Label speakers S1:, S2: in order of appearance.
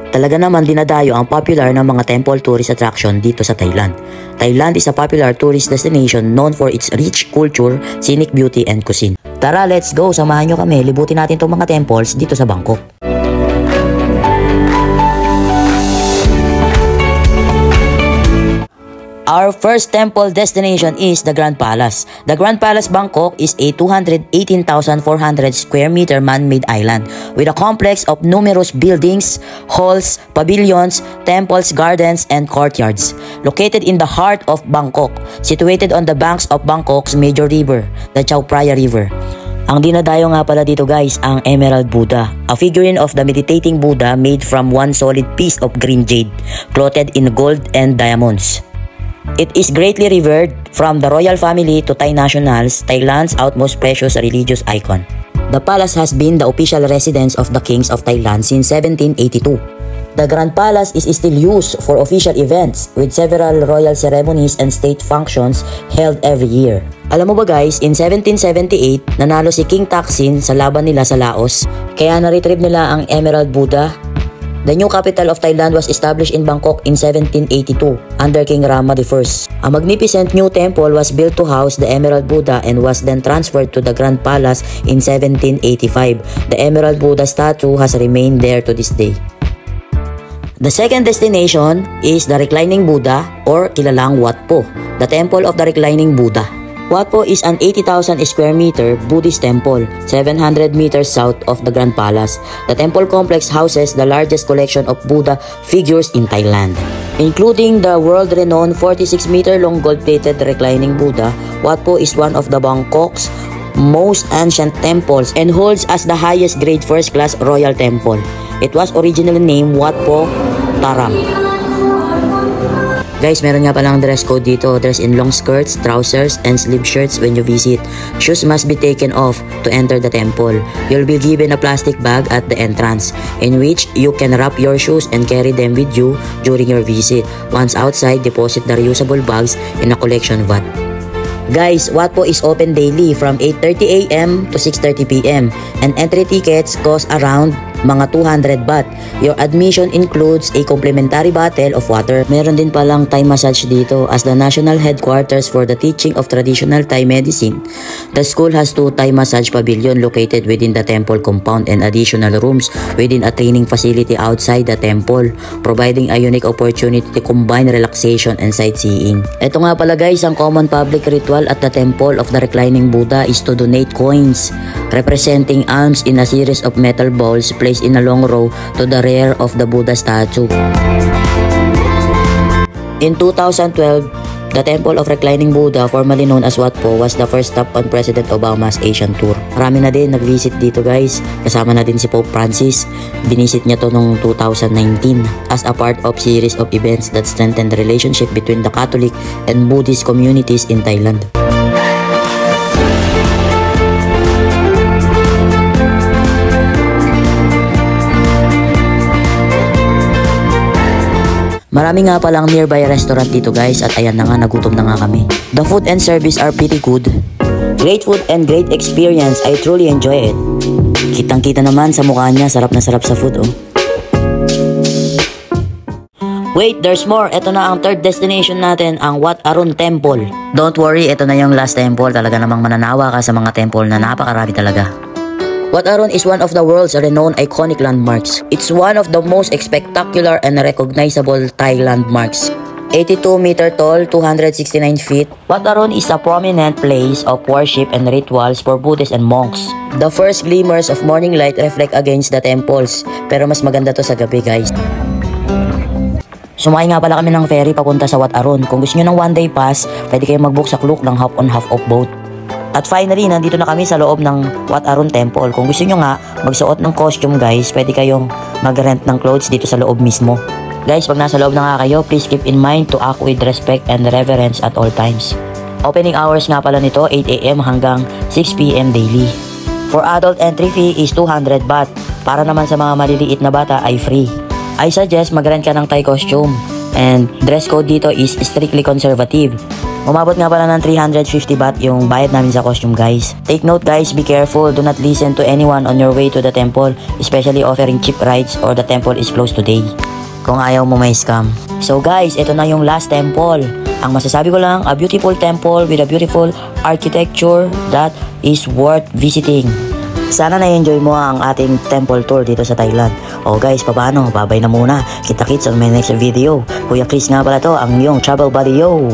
S1: Talaga naman dinadayo ang popular ng mga temple tourist attraction dito sa Thailand. Thailand is a popular tourist destination known for its rich culture, scenic beauty, and cuisine. Tara, let's go! Samahan nyo kami, libutin natin itong mga temples dito sa Bangkok. Our first temple destination is the Grand Palace. The Grand Palace Bangkok is a 218,400 square meter man-made island with a complex of numerous buildings, halls, pavilions, temples, gardens, and courtyards. Located in the heart of Bangkok, situated on the banks of Bangkok's major river, the Chao Phraya River. Ang dinadayo nga pala dito guys, ang Emerald Buddha, a figurine of the meditating Buddha made from one solid piece of green jade, clothed in gold and diamonds. It is greatly revered from the royal family to Thai nationals, Thailand's utmost precious religious icon. The palace has been the official residence of the kings of Thailand since 1782. The Grand Palace is still used for official events with several royal ceremonies and state functions held every year. Alam mo ba guys, in 1778, nanalo si King Taksin sa laban nila sa Laos, kaya na-retrieve nila ang Emerald Buddha. The new capital of Thailand was established in Bangkok in 1782 under King Rama I. A magnificent new temple was built to house the Emerald Buddha and was then transferred to the Grand Palace in 1785. The Emerald Buddha statue has remained there to this day. The second destination is the Reclining Buddha or kilalang Wat Po, the Temple of the Reclining Buddha. Wat Po is an 80,000 square meter Buddhist temple, 700 meters south of the Grand Palace. The temple complex houses the largest collection of Buddha figures in Thailand. Including the world-renowned 46-meter-long gold-plated reclining Buddha, Wat Po is one of the Bangkok's most ancient temples and holds as the highest grade first-class royal temple. It was originally named Wat Po Taram. Guys, meron nga palang dress code dito. Dress in long skirts, trousers, and sleeve shirts when you visit. Shoes must be taken off to enter the temple. You'll be given a plastic bag at the entrance, in which you can wrap your shoes and carry them with you during your visit. Once outside, deposit the reusable bags in a collection vat. Guys, Wat Po is open daily from 8:30 AM to 6:30 PM and entry tickets cost around mga 200 baht. Your admission includes a complimentary bottle of water. Meron din palang Thai massage dito as the national headquarters for the teaching of traditional Thai medicine. The school has 2 Thai massage pavilion located within the temple compound and additional rooms within a training facility outside the temple, providing a unique opportunity to combine relaxation and sightseeing. Ito nga pala guys, ang common public ritual at the Temple of the Reclining Buddha is to donate coins representing alms in a series of metal bowls placed in a long row to the rear of the Buddha statue. In 2012, the Temple of Reclining Buddha, formerly known as Wat Po, was the first stop on President Obama's Asian tour. Marami na din nag-visit dito guys. Kasama na din si Pope Francis. Binisit niya to noong 2019 as a part of series of events that strengthened the relationship between the Catholic and Buddhist communities in Thailand. Marami nga palang nearby restaurant dito guys at ayan na nga, nagutom na nga kami. The food and service are pretty good. Great food and great experience. I truly enjoy it. Kitang-kita naman sa mukha niya, sarap na sarap sa food oh. Wait, there's more. Ito na ang third destination natin, ang Wat Arun Temple. Don't worry, ito na yung last temple. Talaga namang mananawa ka sa mga temple na napakarami talaga. Wat Arun is one of the world's renowned iconic landmarks. It's one of the most spectacular and recognizable Thai landmarks. 82 meter tall, 269 feet. Wat Arun is a prominent place of worship and rituals for Buddhists and monks. The first glimmers of morning light reflect against the temples, pero mas maganda to sa gabi guys. Sumakay nga pala kami ng ferry papunta sa Wat Arun. Kung gusto nyo ng one day pass, pwede kayo mag-book sa Klook ng half on half off boat. At finally, nandito na kami sa loob ng Wat Arun Temple. Kung gusto nyo nga magsuot ng costume guys, pwede kayong mag-rent ng clothes dito sa loob mismo. Guys, pag nasa loob na nga kayo, please keep in mind to act with respect and reverence at all times. Opening hours nga pala nito, 8 AM hanggang 6 PM daily. For adult entry fee is 200 baht. Para naman sa mga maliliit na bata ay free. I suggest mag-rent ka ng Thai costume. And dress code dito is strictly conservative. Umabot nga pala ng 350 baht yung bayad namin sa costume guys. Take note guys, be careful, do not listen to anyone on your way to the temple, especially offering cheap rides or the temple is closed today. Kung ayaw mo may scam. So guys, ito na yung last temple. Ang masasabi ko lang, a beautiful temple with a beautiful architecture that is worth visiting. Sana na-enjoy mo ang ating temple tour dito sa Thailand. O guys, paano? Babay na muna. Kita-kits on my next video. Kuya Chris nga pala to, ang iyong travel buddy yo.